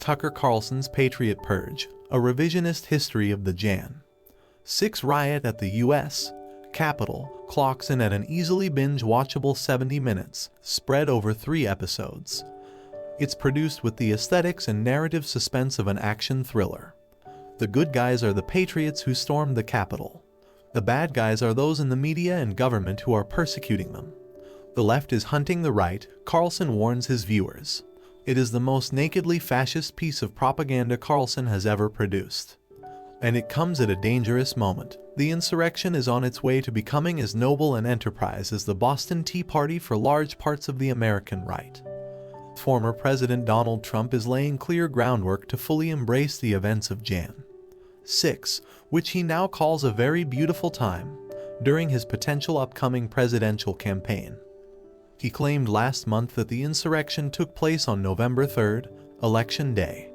Tucker Carlson's Patriot Purge, a revisionist history of the Jan. 6 riot at the U.S. Capitol clocks in at an easily binge-watchable 70 minutes, spread over 3 episodes. It's produced with the aesthetics and narrative suspense of an action thriller. The good guys are the patriots who stormed the Capitol. The bad guys are those in the media and government who are persecuting them. The left is hunting the right, Carlson warns his viewers. It is the most nakedly fascist piece of propaganda Carlson has ever produced. And it comes at a dangerous moment. The insurrection is on its way to becoming as noble an enterprise as the Boston Tea Party for large parts of the American right. Former President Donald Trump is laying clear groundwork to fully embrace the events of Jan. 6, which he now calls a very beautiful time, during his potential upcoming presidential campaign. He claimed last month that the insurrection took place on November 3rd, Election Day.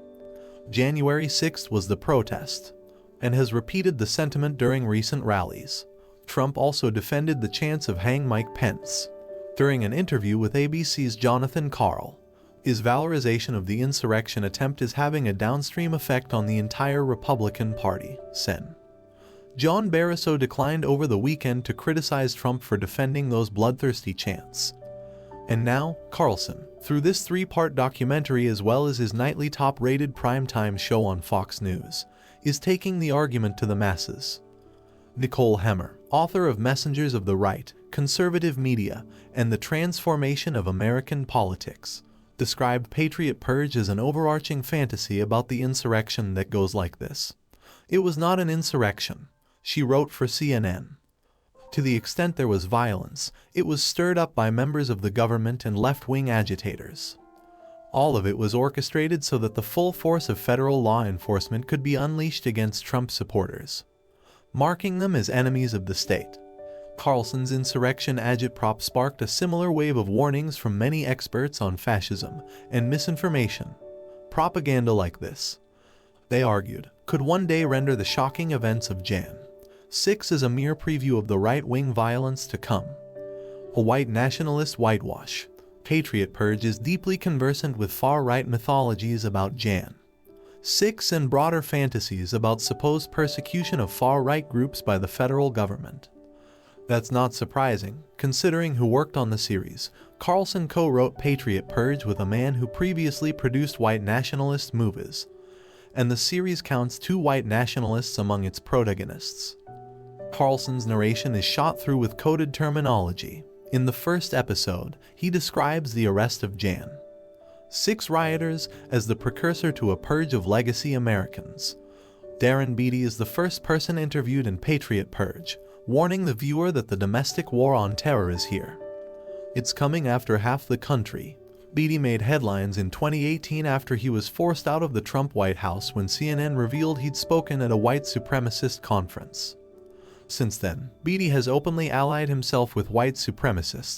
January 6th was the protest, and has repeated the sentiment during recent rallies. Trump also defended the chance of hang Mike Pence. During an interview with ABC's Jonathan Karl, his valorization of the insurrection attempt is having a downstream effect on the entire Republican Party, Sen. John Barrasso declined over the weekend to criticize Trump for defending those bloodthirsty chants. And now, Carlson, through this 3-part documentary as well as his nightly top-rated primetime show on Fox News, is taking the argument to the masses. Nicole Hemmer, author of Messengers of the Right, Conservative Media, and the Transformation of American Politics, described Patriot Purge as an overarching fantasy about the insurrection that goes like this. It was not an insurrection, she wrote for CNN. To the extent there was violence, it was stirred up by members of the government and left-wing agitators. All of it was orchestrated so that the full force of federal law enforcement could be unleashed against Trump supporters, marking them as enemies of the state. Carlson's insurrection agitprop sparked a similar wave of warnings from many experts on fascism and misinformation. Propaganda like this, they argued, could one day render the shocking events of Jan. 6 as a mere preview of the right-wing violence to come. A white nationalist whitewash. Patriot Purge is deeply conversant with far-right mythologies about Jan. 6 and broader fantasies about supposed persecution of far-right groups by the federal government. That's not surprising, considering who worked on the series. Carlson co-wrote Patriot Purge with a man who previously produced white nationalist movies, and the series counts 2 white nationalists among its protagonists. Carlson's narration is shot through with coded terminology. In the first episode, he describes the arrest of Jan. 6 rioters as the precursor to a purge of legacy Americans. Darren Beattie is the first person interviewed in Patriot Purge, warning the viewer that the domestic war on terror is here. It's coming after half the country. Beattie made headlines in 2018 after he was forced out of the Trump White House when CNN revealed he'd spoken at a white supremacist conference. Since then, Beattie has openly allied himself with white supremacists,